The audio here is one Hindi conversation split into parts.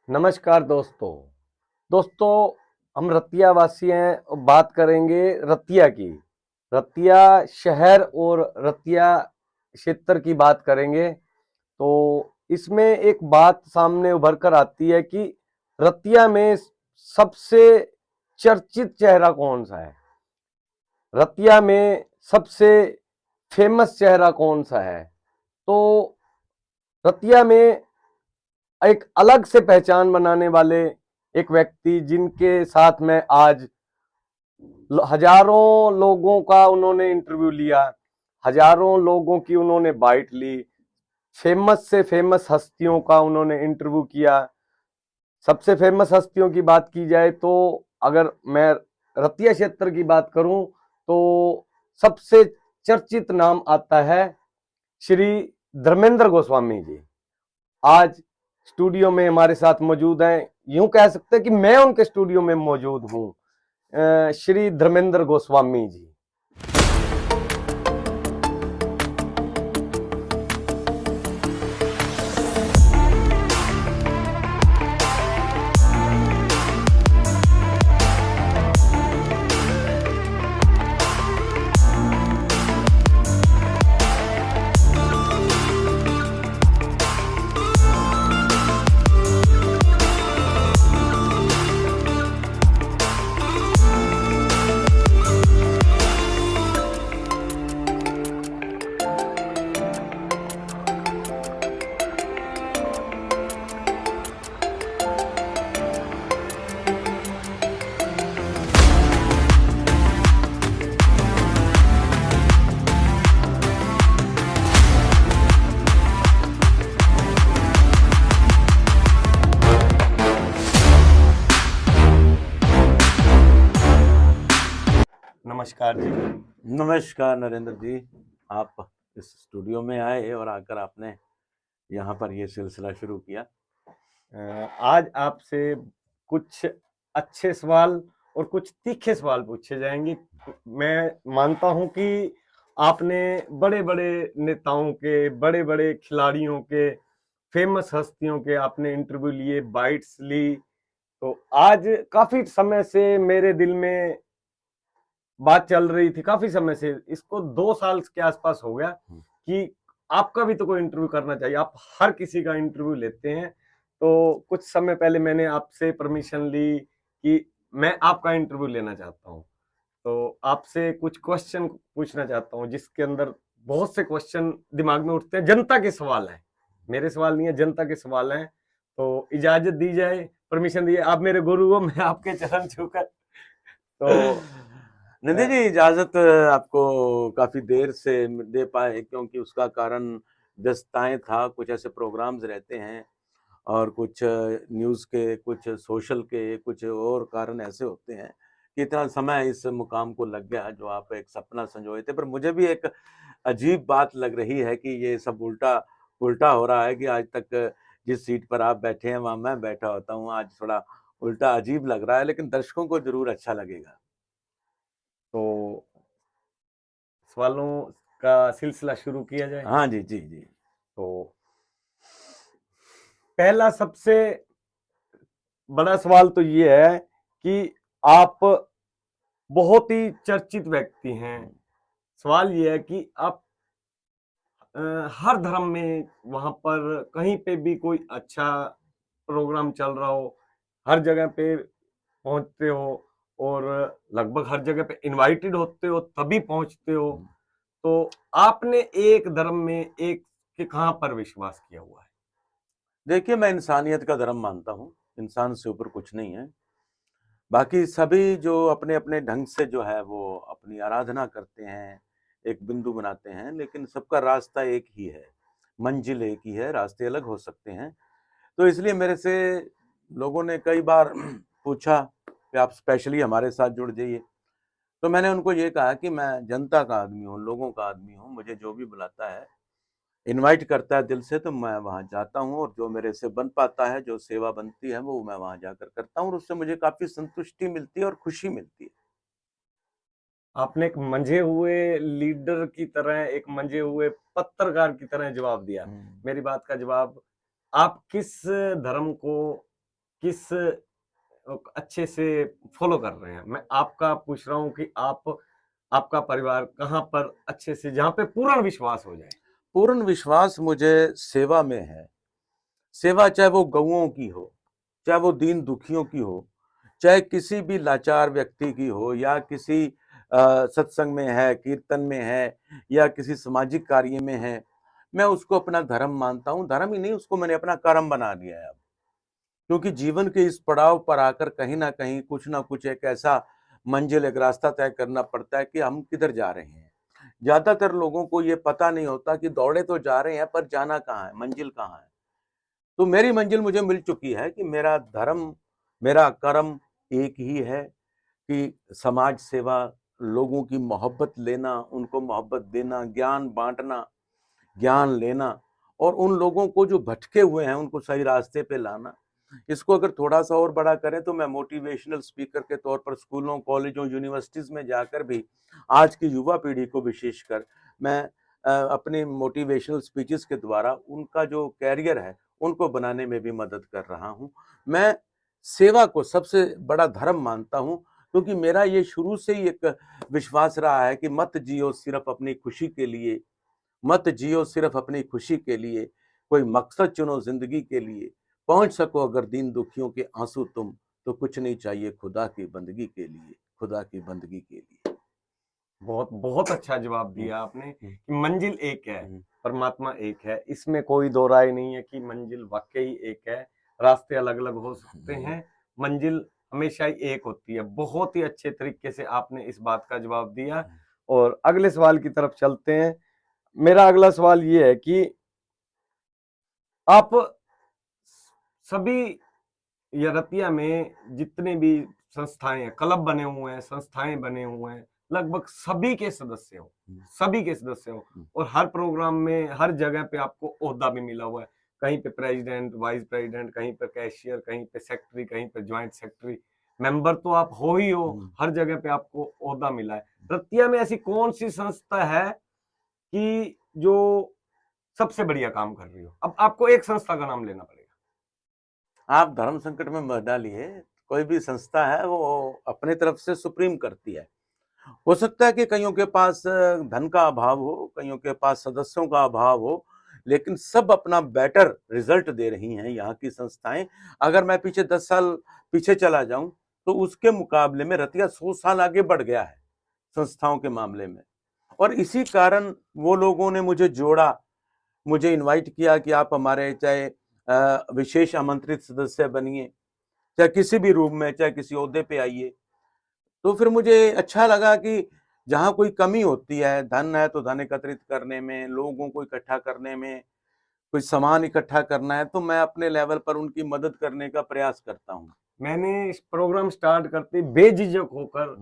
नमस्कार दोस्तों। हम रतिया वासी हैं और बात करेंगे रतिया की। रतिया शहर और रतिया क्षेत्र की बात करेंगे। तो इसमें एक बात सामने उभर कर आती है कि रतिया में सबसे चर्चित चेहरा कौन सा है? रतिया में सबसे फेमस चेहरा कौन सा है? तो रतिया में एक अलग से पहचान बनाने वाले एक व्यक्ति जिनके साथ में आज हजारों लोगों का उन्होंने इंटरव्यू लिया, हजारों लोगों की उन्होंने बाइट ली, फेमस से फेमस हस्तियों का उन्होंने इंटरव्यू किया। सबसे फेमस हस्तियों की बात की जाए तो अगर मैं रतिया क्षेत्र की बात करूं तो सबसे चर्चित नाम आता है श्री धर्मेंद्र गोस्वामी जी। आज स्टूडियो में हमारे साथ मौजूद हैं। यूं कह सकते हैं कि मैं उनके स्टूडियो में मौजूद हूं। श्री धर्मेंद्र गोस्वामी जी। नमस्कार जी। नमस्कार नरेंद्र जी। आप इस स्टूडियो में आए और आकर आपने यहाँ पर ये सिलसिला शुरू किया। आज आपसे कुछ अच्छे सवाल और कुछ तीखे सवाल पूछे जाएंगे। मैं मानता हूं कि आपने बड़े बड़े नेताओं के, बड़े बड़े खिलाड़ियों के, फेमस हस्तियों के आपने इंटरव्यू लिए, बाइट्स ली। तो आज काफी समय से मेरे दिल में बात चल रही थी, काफी समय से, इसको 2 साल के आसपास हो गया कि आपका भी तो कोई इंटरव्यू करना चाहिए। आप हर किसी का इंटरव्यू लेते हैं। तो कुछ समय पहले मैंने आपसे परमिशन ली कि मैं आपका इंटरव्यू लेना चाहता हूं। तो आपसे कुछ क्वेश्चन पूछना चाहता हूं जिसके अंदर बहुत से क्वेश्चन दिमाग में उठते हैं। जनता के सवाल हैं, मेरे सवाल नहीं है, जनता के सवाल हैं। तो इजाजत दी जाए, परमिशन दिए। आप मेरे गुरु हो, मैं आपके चरण छूकर तो निधि जी, इजाजत आपको काफी देर से दे पाए क्योंकि उसका कारण व्यस्तताएं था। कुछ ऐसे प्रोग्राम्स रहते हैं और कुछ न्यूज़ के, कुछ सोशल के, कुछ और कारण ऐसे होते हैं कि इतना समय इस मुकाम को लग गया जो आप एक सपना संजोए थे। पर मुझे भी एक अजीब बात लग रही है कि ये सब उल्टा उल्टा हो रहा है कि आज तक जिस सीट पर आप बैठे हैं वहां मैं बैठा होता हूँ। आज थोड़ा उल्टा अजीब लग रहा है, लेकिन दर्शकों को जरूर अच्छा लगेगा। तो सवालों का सिलसिला शुरू किया जाए। हाँ जी, जी जी। तो पहला सबसे बड़ा सवाल तो ये है कि आप बहुत ही चर्चित व्यक्ति हैं। सवाल ये है कि आप हर धर्म में, वहां पर कहीं पे भी कोई अच्छा प्रोग्राम चल रहा हो, हर जगह पे पहुंचते हो और लगभग हर जगह पे इनवाइटेड होते हो, तभी पहुंचते हो। तो आपने एक धर्म में एक के कहां पर विश्वास किया हुआ है? देखिए, मैं इंसानियत का धर्म मानता हूँ। इंसान से ऊपर कुछ नहीं है। बाकी सभी जो अपने अपने ढंग से जो है वो अपनी आराधना करते हैं, एक बिंदु बनाते हैं, लेकिन सबका रास्ता एक ही है, मंजिल एक ही है, रास्ते अलग हो सकते हैं। तो इसलिए मेरे से लोगों ने कई बार पूछा कि आप स्पेशली हमारे साथ जुड़ जाइए। तो मैंने उनको ये कहा कि मैं जनता का आदमी हूँ, लोगों का आदमी हूँ। मुझे जो भी बुलाता है, इनवाइट करता है दिल से, तो मैं वहाँ जाता हूँ और जो मेरे से बन पाता है, जो सेवा बनती है, वो मैं वहाँ जाकर करता हूँ और उससे मुझे काफ़ी संतुष्टि मिलती है और खुशी मिलती है। आपने एक मंझे हुए लीडर की तरह, एक मंझे हुए पत्रकार की तरह जवाब दिया। मेरी बात का जवाब, आप किस धर्म को किस अच्छे से फॉलो कर रहे हैं? मैं आपका पूछ रहा हूँ कि आपका परिवार कहाँ पर अच्छे से, जहाँ पे पूर्ण विश्वास हो जाए? पूर्ण विश्वास मुझे सेवा में है। सेवा चाहे वो गौओं की हो, चाहे वो दीन दुखियों की हो, चाहे किसी भी लाचार व्यक्ति की हो, या किसी सत्संग में है, कीर्तन में है, या किसी सामाजिक कार्य में है, मैं उसको अपना धर्म मानता हूँ। धर्म ही नहीं, उसको मैंने अपना कर्म बना लिया है अब। क्योंकि जीवन के इस पड़ाव पर आकर कहीं न कहीं कुछ न कुछ एक ऐसा मंजिल, एक रास्ता तय करना पड़ता है कि हम किधर जा रहे हैं। ज़्यादातर लोगों को ये पता नहीं होता कि दौड़े तो जा रहे हैं, पर जाना कहाँ है, मंजिल कहाँ है। तो मेरी मंजिल मुझे मिल चुकी है कि मेरा धर्म, मेरा कर्म एक ही है कि समाज सेवा, लोगों की मोहब्बत लेना, उनको मोहब्बत देना, ज्ञान बाँटना, ज्ञान लेना, और उन लोगों को जो भटके हुए हैं उनको सही रास्ते पे लाना। इसको अगर थोड़ा-सा और बड़ा करें तो मैं मोटिवेशनल स्पीकर के तौर पर स्कूलों, कॉलेजों, यूनिवर्सिटीज़ में जाकर भी आज की युवा पीढ़ी को विशेषकर मैं अपनी मोटिवेशनल स्पीचेज़ के द्वारा उनका जो करियर है, उनको बनाने में भी मदद कर रहा हूँ। मैं सेवा को सबसे बड़ा धर्म मानता हूँ, क्योंकि मेरा ये शुरू से ही एक विश्वास रहा है कि मत जियो सिर्फ़ अपनी खुशी के लिए, मत जियो सिर्फ अपनी खुशी के लिए, कोई मकसद चुनो ज़िंदगी के लिए, पहुँच सको अगर दीन दुखियों के आँसू तुम, तो कुछ नहीं चाहिए खुदा की बंदगी के लिए, खुदा की बंदगी के लिए। बहुत बहुत अच्छा जवाब हुँ, दिया आपने हुँ, कि मंजिल एक है, हुँ, परमात्मा एक है। इसमें कोई दो राय नहीं है कि मंजिल वाक़ई एक है, रास्ते अलग-अलग हो सकते हुँ, हैं, मंजिल हमेशा ही एक होती है। बहुत ही अच्छे तरीके से आपने इस बात का जवाब दिया और अगले सवाल की तरफ चलते हैं। मेरा अगला सवाल ये है कि आप सभी या रतिया में जितने भी संस्थाएं हैं, क्लब बने हुए हैं, संस्थाएं बने हुए हैं, लगभग सभी के सदस्य हो, हुँ, सभी के सदस्य हो, हुँ, और हर प्रोग्राम में हर जगह पे आपको ओहदा भी मिला हुआ है। कहीं पे प्रेसिडेंट, वाइस प्रेसिडेंट, कहीं पे कैशियर, कहीं पे सेक्रेटरी, कहीं पे ज्वाइंट सेक्रेटरी, मेंबर तो आप हो ही हो, हुँ। हर जगह पे आपको ओहदा मिला है। रतिया में ऐसी कौन सी संस्था है कि जो सबसे बढ़िया काम कर रही हो? अब आपको एक संस्था का नाम लेना पड़ेगा। आप धर्म संकट में मत डालिए, कोई भी संस्था है वो अपनी तरफ से सुप्रीम करती है। हो सकता है कि कइयों के पास धन का अभाव हो, कइयों के पास सदस्यों का अभाव हो, लेकिन सब अपना बेटर रिज़ल्ट दे रही हैं यहाँ की संस्थाएँ। अगर मैं पीछे 10 साल पीछे चला जाऊँ, तो उसके मुकाबले में रतिया 100 साल आगे बढ़ गया है, संस्थाओं के मामले में। और इसी कारण वो लोगों ने मुझे जोड़ा, मुझे इनवाइट किया कि आप हमारे चाहे विशेष आमंत्रित सदस्य बनिए, चाहे किसी भी रूप में, चाहे किसी ओहदे पे आइए। तो फिर मुझे अच्छा लगा कि जहाँ कोई कमी होती है, धन है तो धन एकत्रित करने में, लोगों को इकट्ठा करने में, कोई सामान इकट्ठा करना है, तो मैं अपने लेवल पर उनकी मदद करने का प्रयास करता हूँ। मैंने इस प्रोग्राम स्टार्ट करते ही बेझिझक होकर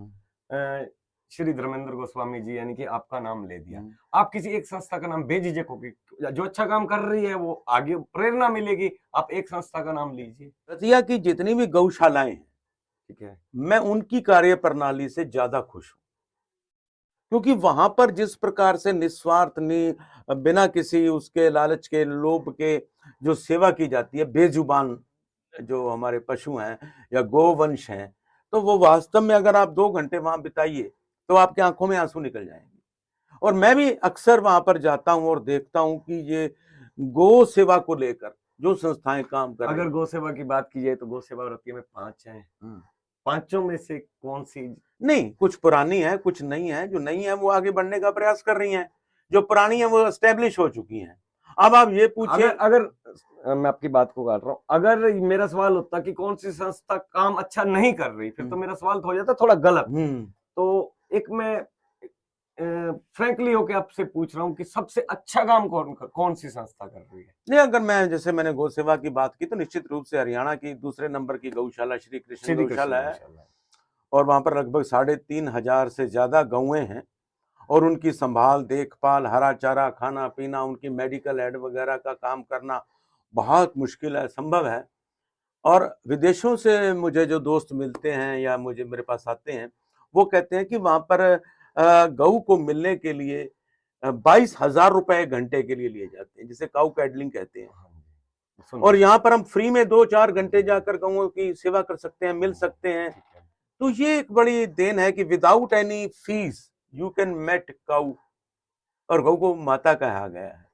हुँ, श्री धर्मेंद्र गोस्वामी जी यानी कि आपका नाम ले दिया। हुँ। आप किसी एक संस्था का नाम बेझिझक होके, जो अच्छा काम कर रही है वो आगे प्रेरणा मिलेगी, आप एक संस्था का नाम लीजिए। रतिया की जितनी भी गौशालाएँ हैं, ठीक है। मैं उनकी कार्यप्रणाली से ज़्यादा खुश हूँ। क्योंकि वहाँ पर जिस प्रकार से निस्वार्थ बिना किसी उसके लालच के, लोभ के जो सेवा की जाती है, बेज़ुबान जो हमारे पशु हैं या गोवंश हैं, तो वो वास्तव में अगर आप 2 घंटे वहाँ बिताइए, तो आपकी आँखों में आँसू निकल जाएँगे। और मैं भी अक्सर वहाँ पर जाता हूँ और देखता हूँ कि ये गो सेवा को लेकर जो संस्थाएँ काम कर रही अगर हैं। गौ सेवा की बात की जाए तो गौ सेवा रतिया में 5 हैं। हुँ। पाँचों में से कौन-सी? नहीं, कुछ पुरानी हैं, कुछ नई हैं, जो नई हैं वो आगे बढ़ने का प्रयास कर रही हैं, जो पुरानी हैं वो एस्टेब्लिश हो चुकी हैं। अब आप ये अगर पूछिए। अगर मैं आपकी बात को काट रहा हूँ। अगर मेरा सवाल होता कि कौन-सी संस्था काम अच्छा नहीं कर रही, फिर तो हुँ, मेरा सवाल तो हो जाता थोड़ा गलत। हुँ। तो एक मैं फ्रैंकली होके आपसे पूछ रहा हूँ कि सबसे अच्छा काम कौन-सी संस्था कर रही है? नहीं, अगर मैं जैसे मैंने गौ सेवा की बात की तो निश्चित रूप से हरियाणा की दूसरे नंबर की गौशाला श्री कृष्ण श्री कृष्ण गौशाला है, गौशाला। और वहाँ पर लगभग 3,500 से ज़्यादा गौएँ हैं, और उनकी संभाल, देखभाल, हरा चारा, खाना-पीना, उनकी मेडिकल एड वगैरह का काम करना बहुत मुश्किल है, असंभव है। और विदेशों से मुझे जो दोस्त मिलते हैं या मुझे मेरे पास आते हैं, वो कहते हैं कि वहाँ पर गऊ को मिलने के लिए 22,000 रुपए घंटे के लिए लिए जाते हैं, जिसे काऊ कैडलिंग कहते हैं। हाँ जी। और यहाँ पर हम फ्री में 2-4 घंटे जाकर गऊओं की सेवा कर सकते हैं, मिल सकते हैं। तो ये एक बड़ी देन है कि without any fees you can mate cow, और गऊ को माता कहा गया है।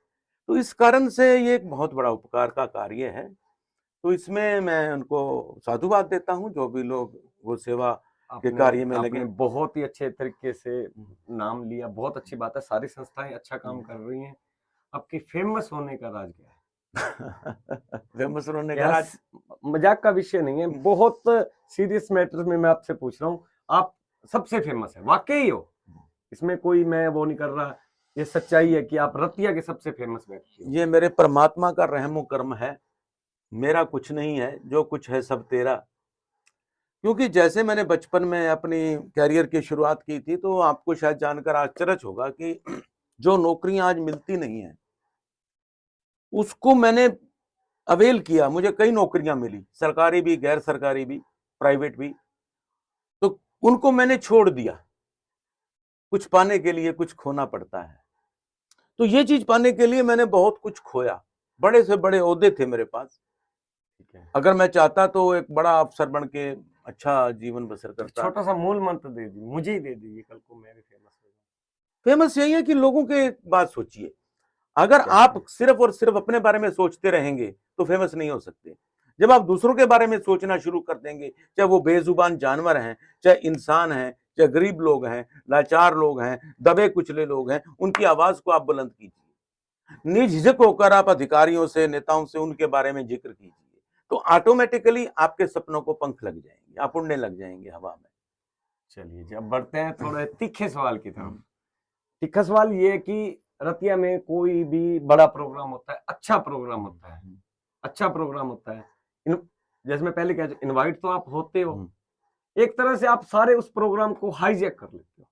तो इस कारण से ये एक बहुत बड़ा उपकार का कार्य है। तो इसमें मैं उनको साधुवाद देता हूँ, जो भी लोग वो सेवा के कार्य में लगे। आपने बहुत ही अच्छे तरीके से नाम लिया, बहुत अच्छी बात है। सारी संस्थाएं अच्छा काम कर रही हैं। आपकी फेमस होने का राज क्या है? फेमस होने का राज मजाक का विषय नहीं है, बहुत सीरियस मैटर में मैं आपसे पूछ रहा हूँ। आप सबसे फेमस है, वाकई हो, इसमें कोई मैं वो नहीं कर रहा, ये सच्चाई है कि आप रतिया के सबसे फेमस व्यक्ति हो। ये मेरे परमात्मा का रहमो कर्म है, मेरा कुछ नहीं है, जो कुछ है सब तेरा। क्योंकि जैसे मैंने बचपन में अपनी कैरियर की शुरुआत की थी, तो आपको शायद जानकर आश्चर्य होगा कि जो नौकरियां आज मिलती नहीं है उसको मैंने अवेल किया। मुझे कई नौकरियां मिली, सरकारी भी, गैर सरकारी भी, प्राइवेट भी, तो उनको मैंने छोड़ दिया। कुछ पाने के लिए कुछ खोना पड़ता है। तो ये चीज पाने के लिए मैंने बहुत कुछ खोया। बड़े से बड़े ओहदे थे मेरे पास, अगर मैं चाहता तो एक बड़ा अफसर बन के अच्छा जीवन बसर करता। छोटा सा मूल मंत्र दे दीजिए, मुझे ही दे दीजिए, कल को मैं भी फेमस हो जाऊं। फेमस यही है कि लोगों के बात सोचिए। अगर आप सिर्फ और सिर्फ अपने बारे में सोचते रहेंगे तो फेमस नहीं हो सकते। जब आप दूसरों के बारे में सोचना शुरू कर देंगे, चाहे वो बेजुबान जानवर हैं, चाहे इंसान हैं, चाहे गरीब लोग हैं, लाचार लोग हैं, दबे कुचले लोग हैं, उनकी आवाज को आप बुलंद कीजिए। निझझक होकर आप अधिकारियों से, नेताओं से उनके बारे में जिक्र कीजिए, तो ऑटोमेटिकली आपके सपनों को पंख लग जाएंगे, आप उड़ने लग जाएंगे हवा में। चलिए जी, अब बढ़ते हैं थोड़े तीखे सवाल की तरफ। तीखा सवाल ये है कि रतिया में कोई भी बड़ा प्रोग्राम होता है, अच्छा प्रोग्राम होता है, अच्छा प्रोग्राम होता है, जैसे मैं पहले कहा, इनवाइट तो आप होते हो, एक तरह से आप सारे उस प्रोग्राम को हाईजैक कर लेते हो।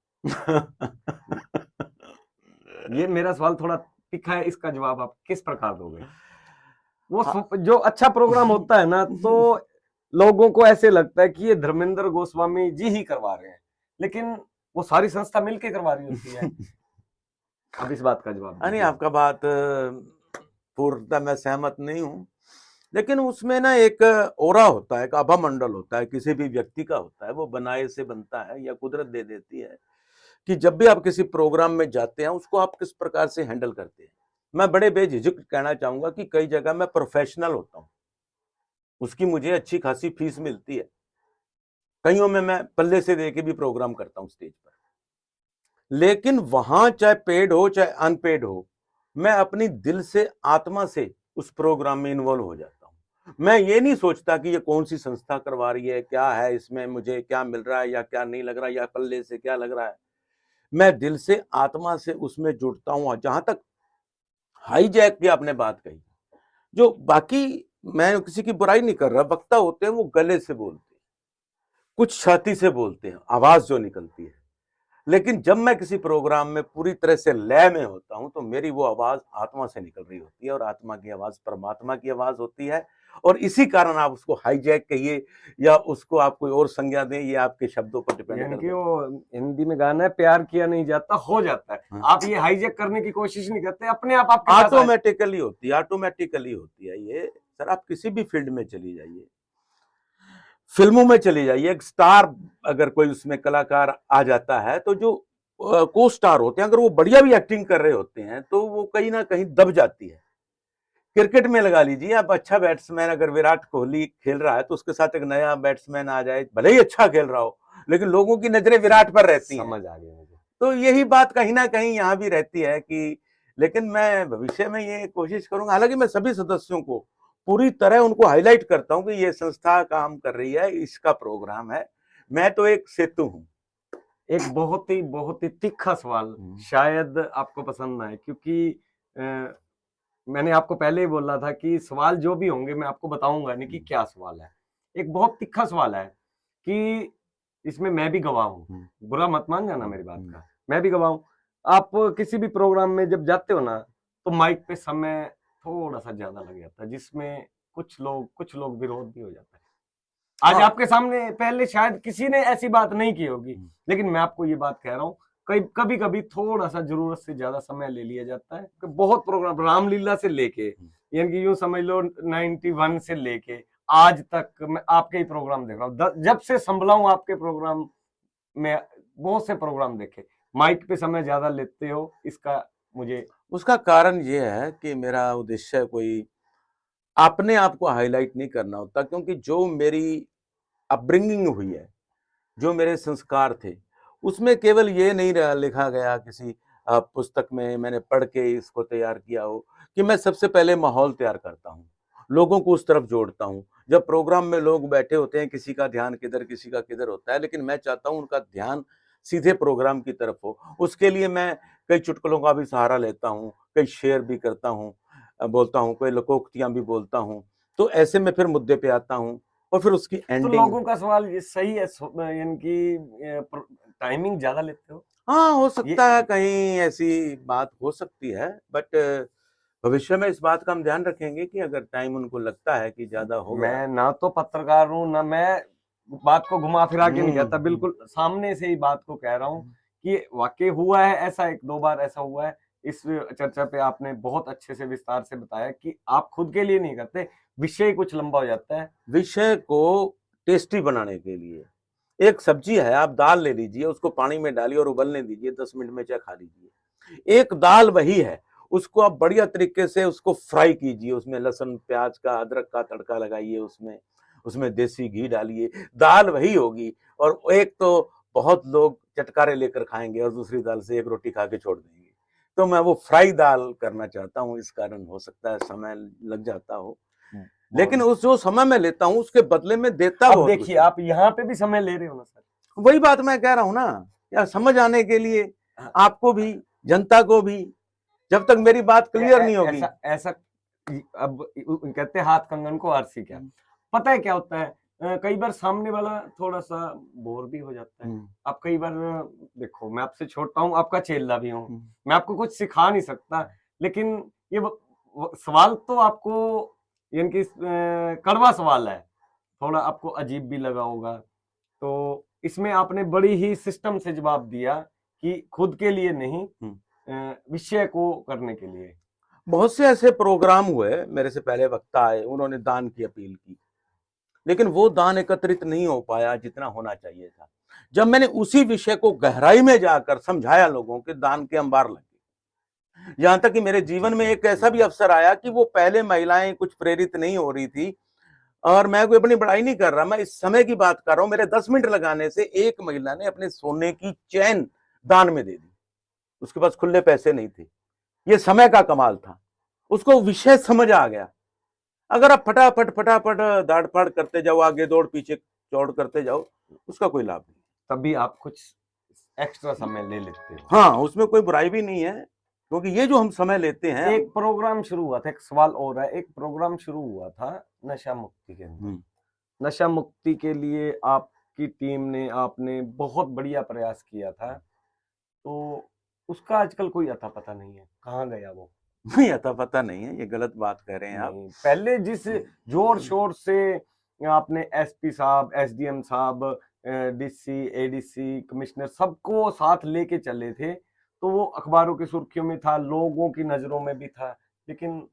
ये मेरा सवाल थोड़ा तीखा है, इसका जवाब आप किस प्रकार दोगे? वो जो अच्छा प्रोग्राम होता है ना, तो लोगों को ऐसे लगता है कि ये धर्मेंद्र गोस्वामी जी ही करवा रहे हैं, लेकिन वो सारी संस्था मिलके करवा रही होती है। अब इस बात का जवाब नहीं, आपका बात पूर्णतः मैं सहमत नहीं हूं, लेकिन उसमें ना एक ओरा होता है, एक आभा मंडल होता है, किसी भी व्यक्ति का होता है, वो बनाए से बनता है या कुदरत दे देती है कि जब भी आप किसी प्रोग्राम में जाते हैं उसको आप किस प्रकार से हैंडल करते हैं। मैं बड़े बेझिझक कहना चाहूंगा कि कई जगह मैं प्रोफेशनल होता हूं, उसकी मुझे अच्छी खासी फीस मिलती है, कईयों में मैं पल्ले से दे के भी प्रोग्राम करता हूं स्टेज पर, लेकिन वहां चाहे पेड हो चाहे अनपेड हो, मैं अपनी दिल से, आत्मा से उस प्रोग्राम में इन्वॉल्व हो जाता हूं। मैं ये नहीं सोचता कि ये कौन सी संस्था करवा रही है, क्या है इसमें, मुझे क्या मिल रहा है या क्या नहीं लग रहा है, या पल्ले से क्या लग रहा है। मैं दिल से, आत्मा से उसमें जुड़ता हूं। जहां तक हाईजैक की आपने बात कही, जो बाकी, मैं किसी की बुराई नहीं कर रहा, वक्ता होते हैं वो गले से बोलते हैं, कुछ छाती से बोलते हैं, आवाज जो निकलती है, लेकिन जब मैं किसी प्रोग्राम में पूरी तरह से लय में होता हूं तो मेरी वो आवाज आत्मा से निकल रही होती है, और आत्मा की आवाज परमात्मा की आवाज होती है। और इसी कारण आप उसको हाईजैक कहिए या उसको आप कोई और संज्ञा दें, ये आपके शब्दों पर डिपेंड करता है। वो हिंदी में गाना है, प्यार किया नहीं जाता हो जाता है। आप ये हाईजैक करने की कोशिश नहीं करते, अपने आप आपके पास ऑटोमेटिकली होती है, ऑटोमेटिकली होती है ये। सर आप किसी भी फील्ड में चली जाइए, फिल्मों में चली जाइए, एक स्टार अगर कोई उसमें कलाकार आ जाता है तो जो को स्टार होते हैं, अगर वो बढ़िया भी एक्टिंग कर रहे होते हैं तो वो कहीं ना कहीं दब जाती है। क्रिकेट में लगा लीजिए आप, अच्छा बैट्समैन अगर विराट कोहली खेल रहा है तो उसके साथ एक नया बैट्समैन आ जाए, भले ही अच्छा खेल रहा हो, लेकिन लोगों की नजरें विराट पर रहती हैं। समझ आ गई मुझे। तो यही बात कहीं ना कहीं यहाँ भी रहती है कि, लेकिन मैं भविष्य में ये कोशिश करूंगा, हालांकि मैं सभी सदस्यों को पूरी तरह उनको हाईलाइट करता हूं कि ये संस्था काम कर रही है, इसका प्रोग्राम है, मैं तो एक सेतु हूं। एक बहुत ही तीखा सवाल, शायद आपको पसंद ना आए, क्योंकि मैंने आपको पहले ही बोला था कि सवाल जो भी होंगे मैं आपको बताऊंगा नहीं कि क्या सवाल है। एक बहुत तीखा सवाल है कि इसमें मैं भी गवाह हूँ, बुरा मत मान जाना मेरी बात का, मैं भी गवाह हूँ। आप किसी भी प्रोग्राम में जब जाते हो ना, तो माइक पे समय थोड़ा सा ज्यादा लग जाता है, जिसमें कुछ लोग विरोध भी हो जाता है। आज आपके सामने पहले शायद किसी ने ऐसी बात नहीं की होगी, लेकिन मैं आपको ये बात कह रहा हूँ, कभी कभी थोड़ा सा जरूरत से ज्यादा समय ले लिया जाता है। कि बहुत प्रोग्राम रामलीला से लेके, यानी कि यूं समझ लो 91 से लेके आज तक मैं आपके ही प्रोग्राम देख रहा हूँ। जब से संभला हूँ आपके प्रोग्राम में, बहुत से प्रोग्राम देखे। माइक पे समय ज्यादा लेते हो, इसका मुझे उसका कारण ये है कि मेरा उद्देश्य कोई अपने आप को हाईलाइट नहीं करना होता, क्योंकि जो मेरी अपब्रिंगिंग हुई है, जो मेरे संस्कार थे, उसमें केवल ये नहीं लिखा गया किसी पुस्तक में मैंने पढ़ के इसको तैयार किया हो, कि मैं सबसे पहले माहौल तैयार करता हूँ, लोगों को उस तरफ जोड़ता हूँ। जब प्रोग्राम में लोग बैठे होते हैं, किसी का ध्यान किधर किसी का किधर होता है, लेकिन मैं चाहता हूँ उनका ध्यान सीधे प्रोग्राम की तरफ हो। उसके लिए मैं कई चुटकुलों का भी सहारा लेता हूँ, कई शेर भी करता हूँ, बोलता हूँ, कोई लोकोक्तियां भी बोलता हूँ। तो ऐसे में फिर मुद्दे पे आता हूँ और फिर उसकी तो एंडिंग। लोगों का सवाल ये सही है, यानी कि टाइमिंग ज्यादा लेते हो। हाँ, हो सकता है कहीं ऐसी बात हो सकती है, बट भविष्य में इस बात का हम ध्यान रखेंगे कि अगर टाइम उनको लगता है कि ज्यादा हो गया। मैं ना तो पत्रकार हूँ, ना मैं बात को घुमा फिरा के नहीं कहता, बिल्कुल सामने से ही बात को कह रहा हूँ कि वाकई हुआ है ऐसा, एक दो बार ऐसा हुआ है। इस चर्चा पे आपने बहुत अच्छे से विस्तार से बताया कि आप खुद के लिए नहीं करते, विषय कुछ लंबा हो जाता है। विषय को टेस्टी बनाने के लिए, एक सब्जी है, आप दाल ले लीजिए, उसको पानी में डालिए और उबलने दीजिए, 10 मिनट में चाहे खा लीजिए। एक दाल वही है, उसको आप बढ़िया तरीके से उसको फ्राई कीजिए, उसमें लहसुन प्याज का अदरक का तड़का लगाइए, उसमें देसी घी डालिए, दाल वही होगी। और एक तो बहुत लोग चटकारे लेकर खाएंगे और दूसरी दाल से एक रोटी खा के छोड़ देंगे। तो मैं वो फ्राई दाल करना चाहता हूँ, इस कारण हो सकता है समय लग जाता हो, लेकिन उस जो समय मैं लेता हूँ उसके बदले में देता अब बहुत कुछ देखिए है। आप यहाँ पे भी समय ले रहे हो ना सर, वही बात मैं कह रहा हूँ ना, या समझ आने के लिए आपको भी, जनता को भी, जब तक मेरी बात क्लियर नहीं होगी। ऐसा ऐसा अब कहते हैं हाथ कंगन को आरसी क्या, पता है क्या होता है, कई बार सामने वाला थोड़ा सा बोर भी हो जाता है। आप कई बार देखो, मैं आपसे छोटा हूँ, आपका चेला भी हूँ, मैं आपको कुछ सिखा नहीं सकता, लेकिन ये सवाल तो आपको यानी कि कड़वा सवाल है, थोड़ा आपको अजीब भी लगा होगा। तो इसमें आपने बड़ी ही सिस्टम से जवाब दिया कि खुद के लिए नहीं, विषय को करने के लिए। बहुत से ऐसे प्रोग्राम हुए, मेरे से पहले वक्ता आए, उन्होंने दान की अपील की, लेकिन वो दान एकत्रित नहीं हो पाया जितना होना चाहिए था। जब मैंने उसी विषय को गहराई में जाकर समझाया लोगों के, दान के अंबार लगे। यहां तक कि मेरे जीवन में एक ऐसा भी अवसर आया कि वो पहले महिलाएं कुछ प्रेरित नहीं हो रही थी, और मैं कोई अपनी बड़ाई नहीं कर रहा, मैं इस समय की बात कर रहा हूं। मेरे 10 मिनट लगाने से एक महिला ने अपने सोने की चैन दान में दे दी, उसके पास खुले पैसे नहीं थे। ये समय का कमाल था, उसको विषय समझ आ गया। अगर आप फटाफट फटाफट दाड़ फाड़ करते जाओ, आगे दौड़ पीछे चौड़ करते जाओ, उसका कोई लाभ नहीं। तभी आप कुछ एक्स्ट्रा समय ले लेते हो। हाँ, उसमें कोई बुराई भी नहीं है, क्योंकि ये जो हम समय लेते हैं। एक प्रोग्राम शुरू हुआ था, एक सवाल और है, एक प्रोग्राम शुरू हुआ था नशा मुक्ति के अंदर। नशा मुक्ति के लिए आपकी टीम ने, आपने बहुत बढ़िया प्रयास किया था, तो उसका आजकल कोई अता पता नहीं है, कहाँ गया वो? नहीं, अता पता नहीं है, ये गलत बात कह रहे हैं आप। पहले जिस जोर शोर से आपने एसपी साहब, एसडीएम साहब, डीसी, एडीसी, कमिश्नर सबको साथ लेके चले थे, तो वो अखबारों की सुर्खियों में था, लोगों की नजरों में भी था, लेकिन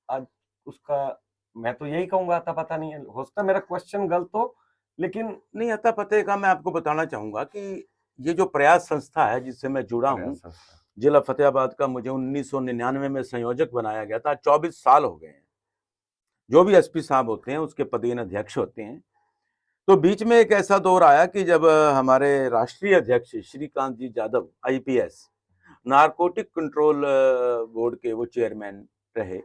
आज उसका मैं तो यही कहूंगा अता पता नहीं है। हो सकता है मेरा क्वेश्चन गलत हो, लेकिन नहीं, अता पते का मैं आपको बताना चाहूंगा कि ये जो प्रयास संस्था है जिससे मैं जुड़ा हूँ, जिला फतेहाबाद का, मुझे 1999 में संयोजक बनाया गया था। 24 साल हो गए हैं। जो भी एसपी साहब होते हैं उसके पदेन अध्यक्ष होते हैं। तो बीच में एक ऐसा दौर आया कि जब हमारे राष्ट्रीय अध्यक्ष Shrikant ji Jadhav IPS, narcotic control board के वो चेयरमैन रहे,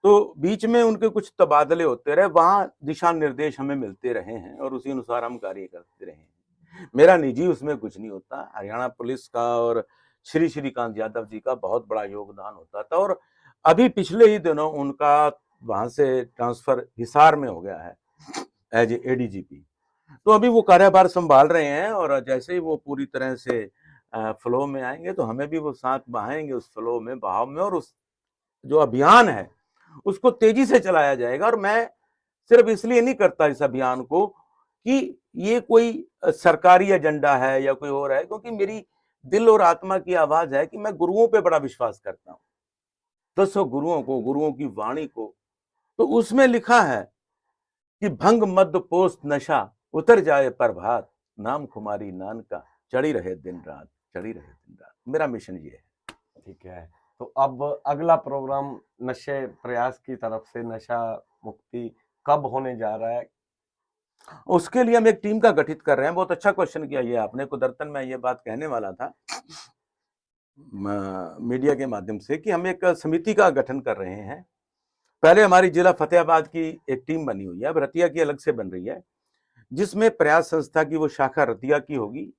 तो बीच में उनके कुछ तबादले होते रहे, वहां दिशा निर्देश हमें मिलते रहे हैं और उसी अनुसार हम कार्य करते रहे हैं। मेरा निजी उसमें कुछ नहीं होता, हरियाणा पुलिस का और श्रीकांत यादव जी का बहुत बड़ा योगदान होता था। और अभी पिछले ही दिनों उनका वहां से ट्रांसफर हिसार में हो गया है एज एडीजीपी। तो अभी वो कार्यभार संभाल रहे हैं, और जैसे ही वो पूरी तरह से फ्लो में आएंगे तो हमें भी वो साथ बहाएंगे उस फ्लो में, बहाव में, और उस जो अभियान है उसको तेजी से चलाया जाएगा। और मैं सिर्फ इसलिए नहीं करता इस अभियान को कि ये कोई सरकारी एजेंडा है या कोई और है, क्योंकि मेरी दिल और आत्मा की आवाज है कि मैं गुरुओं पे बड़ा विश्वास करता हूँ, 10 गुरुओं को, गुरुओं की वाणी को। तो उसमें लिखा है कि भंग मद पोस्त नशा, उतर जाए प्रभात, नाम खुमारी नान का, चढ़ी रहे दिन रात, चढ़ी रहे दिन रात। मेरा मिशन ये है। ठीक है, तो अब अगला प्रोग्राम नशे प्रयास की तरफ से नशा मुक्ति कब होने जा रहा है? उसके लिए हम एक टीम का गठित कर रहे हैं। बहुत अच्छा क्वेश्चन किया ये आपने। कुदरतन मैं ये बात कहने वाला था मीडिया के माध्यम से कि हम एक समिति का गठन कर रहे हैं। पहले हमारी जिला फतेहाबाद की एक टीम बनी हुई है, अब रतिया की अलग से बन रही है, जिसमें प्रयास संस्था की वो शाखा रतिया की होगी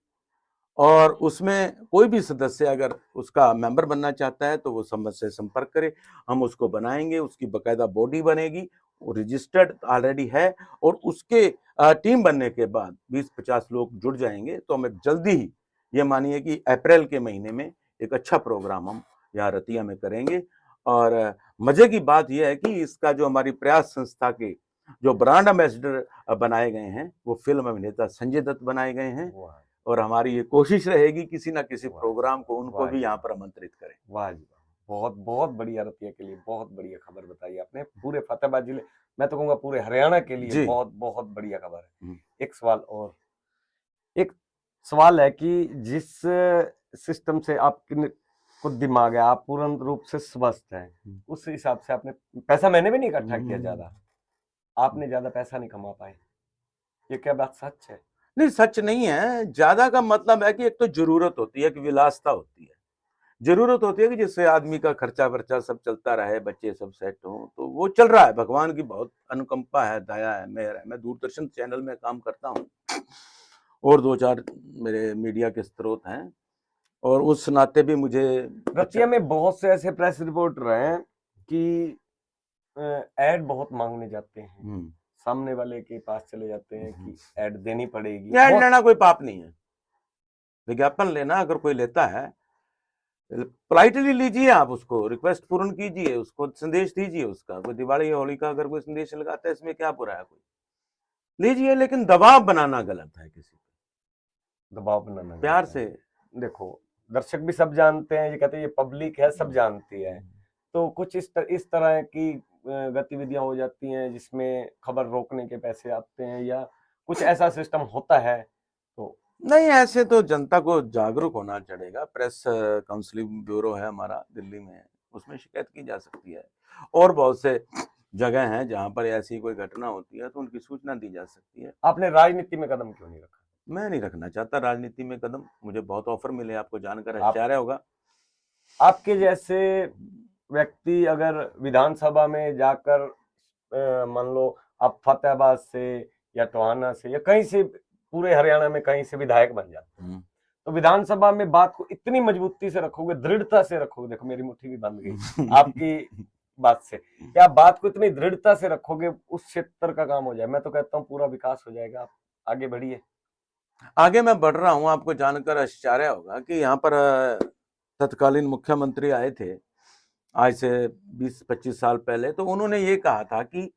और उसमें कोई भी सदस्य अगर उसका मेंबर बनना चाहता है तो वो से संपर्क करे, हम उसको बनाएंगे। उसकी बकायदा बॉडी बनेगी, वो रजिस्टर्ड ऑलरेडी है और उसके टीम बनने के बाद 20-50 लोग जुड़ जाएंगे तो हम जल्दी ही ये मानिए कि अप्रैल के महीने में एक अच्छा प्रोग्राम हम यहाँ रतिया में करेंगे। और मजे की बात यह है कि इसका जो हमारी प्रयास संस्था के जो ब्रांड एम्बेसडर बनाए गए हैं वो फिल्म अभिनेता संजय दत्त बनाए गए हैं और हमारी ये कोशिश रहेगी किसी ना किसी प्रोग्राम को उनको भी यहाँ पर आमंत्रित करें। वाह जी, बहुत बहुत बढ़िया, रतिया के लिए बहुत बढ़िया खबर बताई आपने। पूरे फतेहाबाद जिले, मैं तो कहूँगा पूरे हरियाणा के लिए बहुत बहुत बढ़िया खबर है। एक सवाल है कि जिस सिस्टम से आपके को दिमाग है, आप पूर्ण रूप से स्वस्थ हैं, उस हिसाब से आपने पैसा मैंने भी नहीं इकट्ठा किया ज्यादा, आपने ज्यादा पैसा नहीं कमा पाए, ये क्या बात सच है? नहीं, सच नहीं है। ज्यादा का मतलब है कि एक तो जरूरत होती है, कि विलासता होती है, जरूरत होती है कि जिससे आदमी का खर्चा वर्चा सब चलता रहे, बच्चे सब सेट हो, तो वो चल रहा है। भगवान की बहुत अनुकंपा है, दया है, मेहर है। मैं दूरदर्शन चैनल में काम करता हूँ और 2-4 मेरे मीडिया के स्रोत हैं और उस नाते भी मुझे रतिया में बहुत से ऐसे प्रेस रिपोर्टर हैं कि एड बहुत मांगने जाते हैं, सामने वाले के पास चले जाते हैं कि एड देनी पड़ेगी। एड लेना कोई पाप नहीं है, विज्ञापन लेना अगर कोई लेता है पोलाइटली लीजिए, आप उसको रिक्वेस्ट पूर्ण कीजिए, उसको संदेश दीजिए उसका। कोई दिवाली होली का अगर कोई संदेश लगाता है इसमें क्या बुरा है, कोई लीजिए, लेकिन दबाव बनाना गलत है। किसी पे दबाव बनाना प्यार से देखो, दर्शक भी सब जानते हैं, ये कहते हैं ये पब्लिक है, सब जानती है, तो कुछ इस तरह की गतिविधियां हो जाती हैं जिसमें खबर रोकने के पैसे आते हैं, या कुछ ऐसा सिस्टम होता है? तो नहीं, ऐसे तो जनता को जागरूक होना चढ़ेगा। प्रेस काउंसलिंग ब्यूरो है हमारा दिल्ली में, उसमें शिकायत की जा सकती है और बहुत से जगह हैं जहां पर ऐसी कोई घटना होती है तो उनकी सूचना दी जा सकती है। आपने राजनीति में कदम क्यों नहीं रखा? मैं नहीं रखना चाहता राजनीति में कदम, मुझे बहुत ऑफर मिले, आपको जानकर आश्चर्य होगा। आपके जैसे व्यक्ति अगर विधानसभा में जाकर मान लो आप फतेहाबाद से या टोहाना से या कहीं से, पूरे हरियाणा में कहीं से विधायक बन जाते हैं, तो विधानसभा में बात को इतनी मजबूती से रखोगे, दृढ़ता से रखोगे, देखो मेरी मुट्ठी भी बंद गई आपकी बात से, क्या बात को इतनी दृढ़ता से रखोगे उस क्षेत्र का काम हो जाए? मैं तो कहता हूँ पूरा विकास हो जाएगा। आप आगे बढ़िए। आगे मैं बढ़ रहा हूँ, आपको जानकर आश्चर्य होगा कि यहाँ पर तत्कालीन मुख्यमंत्री आए थे आज से 20-25 साल पहले, तो उन्होंने ये कहा था कि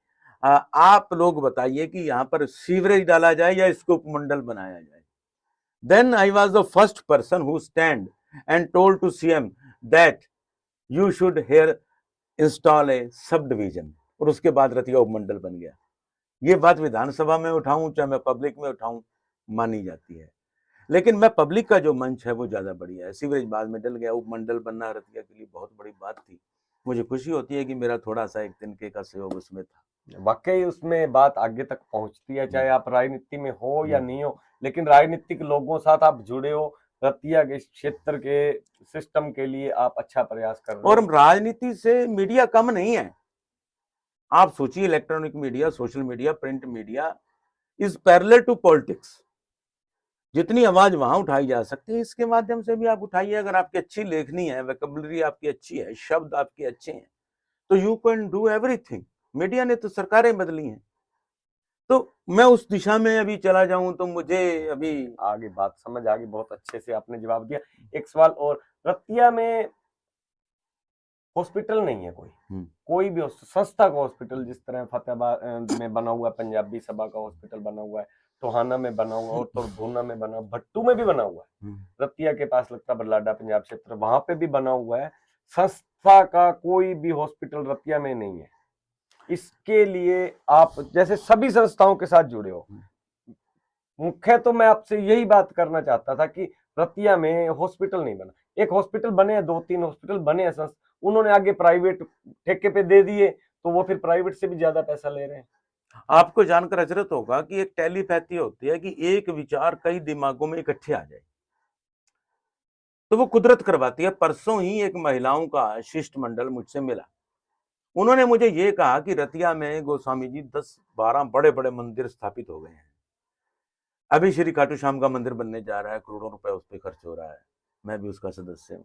आप लोग बताइए कि यहाँ पर सीवरेज डाला जाए या इसको उपमंडल बनाया जाए। Then I was the first person who stand and told to CM that you should here install a subdivision, और उसके बाद रतिया उपमंडल बन गया। ये बात विधानसभा में उठाऊं चाहे मैं पब्लिक में उठाऊं मानी जाती है, लेकिन मैं पब्लिक का जो मंच है वो ज्यादा बढ़िया है। सीवरेज बाद में डल गया, उपमंडल बनना रतिया के लिए बहुत बड़ी बात थी। मुझे खुशी होती है कि मेरा थोड़ा सा एक तिनके का सहयोग उसमें था। वाकई उसमें बात आगे तक पहुंचती है, चाहे आप राजनीति में हो या नहीं हो, लेकिन राजनीतिक लोगों साथ आप जुड़े हो, रतिया के क्षेत्र के सिस्टम के लिए आप अच्छा प्रयास कर रहे हो। और राजनीति से मीडिया कम नहीं है। आप सोचिए, electronic media, social media, print media is parallel to politics. जितनी आवाज वहां उठाई जा सकती है, इसके माध्यम से भी आप उठाइए। अगर आपकी अच्छी लेखनी है, वोकैबुलरी आपकी अच्छी है, शब्द आपके अच्छे हैं, तो you can do everything. Media ने तो सरकारें बदली हैं, तो मैं उस दिशा में अभी चला जाऊं तो मुझे अभी आगे बात समझ आ गई, बहुत अच्छे से आपने जवाब दिया। एक सवाल और, रतिया में हॉस्पिटल नहीं है कोई भी संस्था का हॉस्पिटल, जिस तरह फतेहाबाद में बना हुआ पंजाबी सभा का हॉस्पिटल बना हुआ है, टोहाना में बना हुआ और तो भूना में बना, भट्टू में भी बना हुआ है, रतिया के पास लगता बरलाडा पंजाब क्षेत्र, वहां पे भी बना हुआ है। संस्था का कोई भी हॉस्पिटल रतिया में नहीं है। इसके लिए आप जैसे सभी संस्थाओं के साथ जुड़े हो, मुख्य तो मैं आपसे यही बात करना चाहता था कि रतिया में हॉस्पिटल नहीं बना। एक हॉस्पिटल बने हैं, 2-3 हॉस्पिटल बने हैं, उन्होंने आगे प्राइवेट ठेके पे दे दिए, तो वो फिर प्राइवेट से भी ज्यादा पैसा ले रहे हैं। आपको जानकर अचरज होगा कि एक टेलीपैथी होती है कि एक विचार कई दिमागों में इकट्ठे आ जाए, तो वो कुदरत करवाती है। परसों ही एक महिलाओं का शिष्टमंडल मुझसे मिला, उन्होंने मुझे ये कहा कि रतिया में गोस्वामी जी 10-12 बड़े बड़े मंदिर स्थापित हो गए हैं, अभी श्री खाटू श्याम का मंदिर बनने जा रहा है, करोड़ों रुपए उस पर खर्च हो रहा है, मैं भी उसका सदस्य हूं।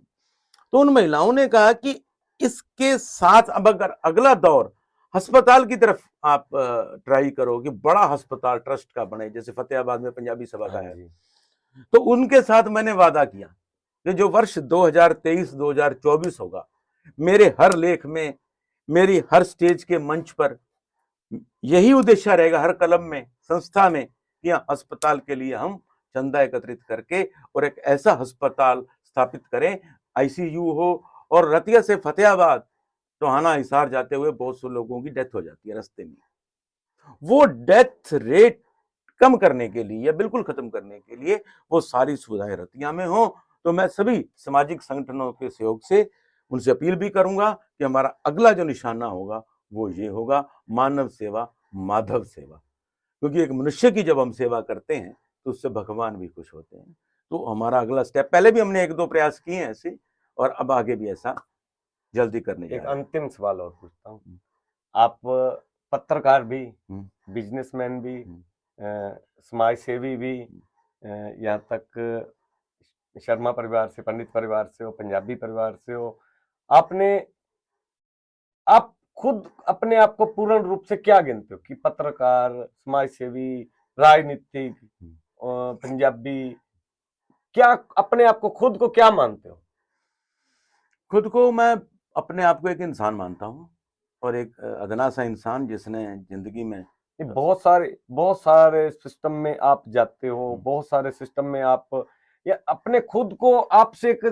तो उन महिलाओं ने कहा कि इसके साथ अब अगर अगला दौर अस्पताल की तरफ आप ट्राई करो कि बड़ा अस्पताल ट्रस्ट का बने, जैसे फतेहाबाद में पंजाबी सभा का है, तो उनके साथ मैंने वादा किया कि जो वर्ष 2023-2024 होगा, मेरे हर लेख में, मेरी हर स्टेज के मंच पर यही उद्देश्य रहेगा, हर कलम में, संस्था में, कि अस्पताल के लिए हम चंदा एकत्रित करके और एक ऐसा अस्पताल स्थापित करें, आईसीयू हो। और रतिया से फतेहाबाद टोहाना हिसार जाते हुए बहुत से लोगों की डेथ हो जाती है रास्ते में, वो डेथ रेट कम करने के लिए या बिल्कुल खत्म करने के लिए वो सारी सुविधाएं रतिया में हो। तो मैं सभी सामाजिक संगठनों के सहयोग से उनसे अपील भी करूंगा कि हमारा अगला जो निशाना होगा वो ये होगा, मानव सेवा माधव सेवा, क्योंकि एक मनुष्य की जब हम सेवा करते हैं तो उससे भगवान भी खुश होते हैं। तो हमारा अगला स्टेप, पहले भी हमने 1-2 प्रयास किए हैं ऐसे, और अब आगे भी ऐसा जल्दी करने जा रहे हैं। एक अंतिम सवाल और पूछता हूँ, आप पत्रकार भी, बिजनेसमैन भी, समाज सेवी भी, यहाँ तक शर्मा परिवार से, पंडित परिवार से हो, पंजाबी परिवार से हो, आप खुद अपने आप को पूर्ण रूप से क्या गिनते हो कि पत्रकार, समाज सेवी, राजनीतिक, पंजाबी, क्या अपने आप को, खुद को क्या मानते हो? खुद को मैं अपने आप को एक इंसान मानता हूँ, और एक अदना सा इंसान जिसने जिंदगी में बहुत सारे सिस्टम में आप जाते हो, बहुत सारे सिस्टम में आप या अपने खुद को आपसे एक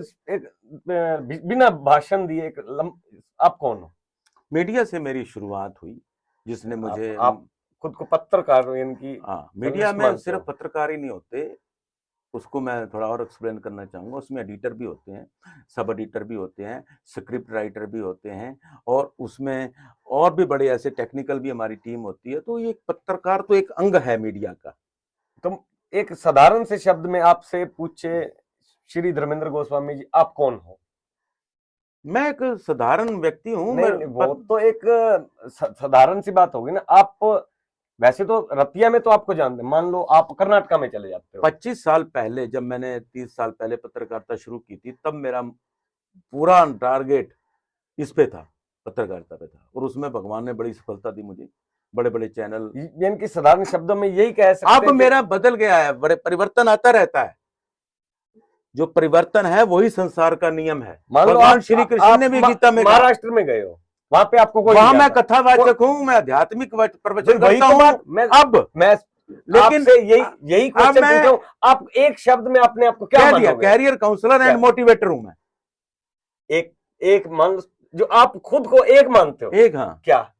बिना भाषण दिए आप कौन हो? मीडिया से मेरी शुरुआत हुई, जिसने मुझे आप खुद को पत्रकार यानी कि मीडिया में सिर्फ पत्रकार ही नहीं होते, उसको मैं थोड़ा और एक्सप्लेन करना चाहूँगा। उसमें एडिटर भी होते हैं, सब एडिटर भी होते हैं, स्क्रिप्ट राइटर भी होते हैं, और उसमें और भी बड़े ऐसे टेक्निकल भी हमारी टीम होती है। तो ये पत्रकार तो एक अंग है मीडिया का। तो एक साधारण से शब्द में आपसे पूछे, श्री धर्मेंद्र गोस्वामी जी, आप कौन हो? मैं एक साधारण व्यक्ति हूँ। नहीं, वो तो एक साधारण सी बात होगी ना। आप वैसे तो रतिया में तो आपको जानते हैं, मान लो आप कर्नाटका में चले जाते हो। 25 साल पहले, जब मैंने 30 साल पहले पत्रकारिता शुरू की थी, तब मेरा पूरा टारगेट इस पे था, पत्रकारिता पे था, और उसमें भगवान ने बड़ी सफलता दी मुझे। बड़े बड़े चैनल, यानी कि साधारण शब्दों में यही कह सकते हैं। अब मेरा बदल गया है, बड़े परिवर्तन आता रहता है, जो परिवर्तन है वही संसार का नियम है। भगवान श्री कृष्ण ने भी गीता में, महाराष्ट्र में गए हो, वहां पे आपको कोई, वहां मैं कथावाचक हूँ, मैं आध्यात्मिक प्रवचन करता हूँ। अब मैं लेकिन यही क्वेश्चन पूछ रहा हूं, आप एक शब्द में अपने आप को क्या मानोगे? कैरियर काउंसलर एंड मोटिवेटर हूं मैं। एक मान, जो आप खुद को एक मानते हो। एक, हाँ। क्या?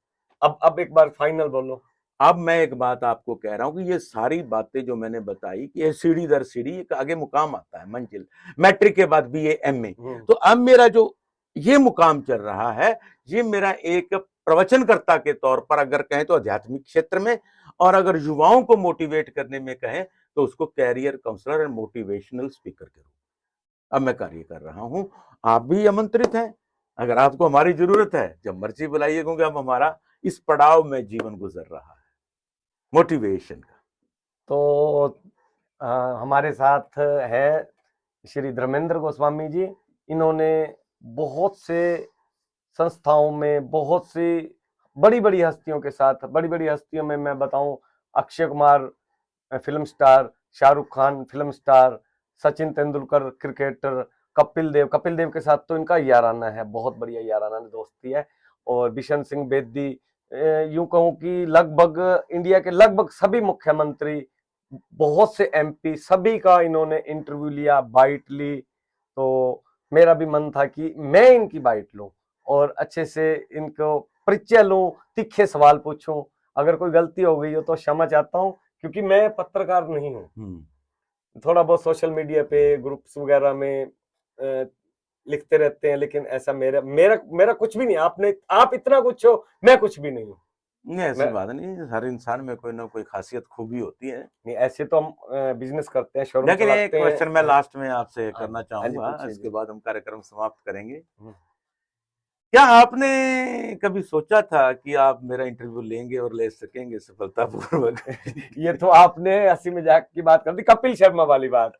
अब एक बार फाइनल बोलो। अब मैं एक बात आपको कह रहा हूं कि ये सारी बातें जो मैंने बताई कि ये सीढ़ी दर सीढ़ी एक आगे मुकाम आता है, मंजिल, मैट्रिक के बाद बीए एमए। तो अब मेरा जो ये मुकाम चल रहा है, ये मेरा एक प्रवचनकर्ता के तौर पर अगर कहें तो आध्यात्मिक क्षेत्र में, और अगर युवाओं को मोटिवेट करने में कहें तो उसको career counsellor and motivational speaker के रूप में अब मैं कार्य कर रहा हूं। आप भी आमंत्रित हैं, अगर आपको हमारी जरूरत है जब मर्जी बुलाइए, क्योंकि अब हमारा इस पड़ाव में जीवन गुजर रहा है मोटिवेशन का। तो हमारे साथ है श्री धर्मेंद्र गोस्वामी जी। इन्होंने बहुत से संस्थाओं में, बहुत सी बड़ी बड़ी हस्तियों के साथ, बड़ी बड़ी हस्तियों में मैं बताऊं, Akshay Kumar film star, Shahrukh Khan film star, Sachin Tendulkar cricketer, Kapil Dev के साथ तो इनका याराना है, बहुत बढ़िया याराना दोस्ती है। और बिशन सिंह बेदी, यूं कहूं कि लगभग इंडिया के लगभग सभी मुख्यमंत्री बहुत से एमपी सभी का इन्होंने इंटरव्यू लिया, बाइट ली। तो मेरा भी मन था कि मैं इनकी बाइट लूं और अच्छे से इनको परिचय लूं, तीखे सवाल पूछूं। अगर कोई गलती हो गई हो तो क्षमा चाहता हूं, क्योंकि मैं पत्रकार नहीं हूं। थोड़ा बहुत सोशल मीडिया पे ग्रुप्स वगैरह में लिखते रहते हैं, लेकिन ऐसा मेरा मेरा मेरा कुछ भी नहीं। आप इतना कुछ हो, मैं कुछ भी नहीं हूँ। नहीं, ऐसी बात नहीं, हर इंसान में कोई ना कोई खासियत खूबी होती है। नहीं, ऐसे तो हम बिजनेस करते हैं, शोरूम लेकिन एक चलाते हैं। क्वेश्चन मैं लास्ट में आपसे हाँ करना जी, चाहूंगा, पूछिए इसके जी। बाद हम कार्यक्रम समाप्त करेंगे। क्या आपने कभी सोचा था कि आप मेरा इंटरव्यू लेंगे और ले सकेंगे सफलतापूर्वक? ये तो आपने हंसी मजाक की बात कर दी, कपिल शर्मा वाली बात।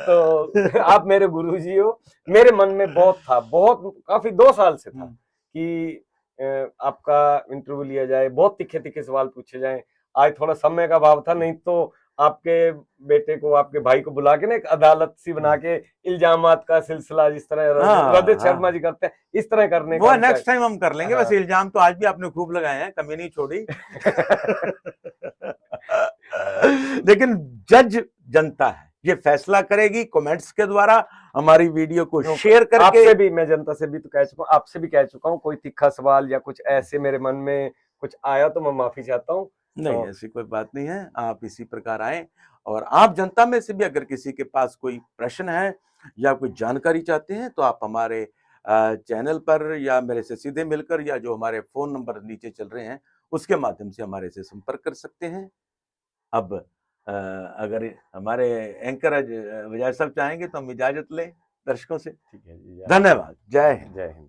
तो आप मेरे गुरुजी हो। मेरे मन में बहुत था, बहुत काफी 2 साल से था कि आपका इंटरव्यू लिया जाए, बहुत तीखे तीखे सवाल पूछे जाएं। आज थोड़ा समय का अभाव था, नहीं तो आपके बेटे को, आपके भाई को बुला के ना एक अदालत सी बना के इल्जामात का सिलसिला, जिस तरह रजत शर्मा जी करते हैं, इस तरह करने वो का नेक्स्ट टाइम हम कर लेंगे। हाँ। वैसे इल्जाम तो आज भी आपने खूब लगाए हैं, कमी नहीं छोड़ी। लेकिन जज जनता है, ये फैसला करेगी कमेंट्स के द्वारा। हमारी वीडियो को शेयर करके, आपसे भी मैं जनता से भी तो कह चुका हूँ, आपसे भी कह चुका हूँ, कोई तीखा सवाल या कुछ ऐसे मेरे मन में कुछ आया तो मैं माफी चाहता हूँ। नहीं, ऐसी कोई बात नहीं है, आप इसी प्रकार आए। और आप जनता में से भी अगर किसी के पास कोई प्रश्न है या कोई जानकारी चाहते हैं, तो आप हमारे चैनल पर या मेरे से सीधे मिलकर, या जो हमारे फोन नंबर नीचे चल रहे हैं उसके माध्यम से हमारे से संपर्क कर सकते हैं। अब अगर हमारे एंकर विजय साहब चाहेंगे तो हम इजाजत लें दर्शकों से। ठीक है जी, धन्यवाद। जय हिंद। जय हिंद।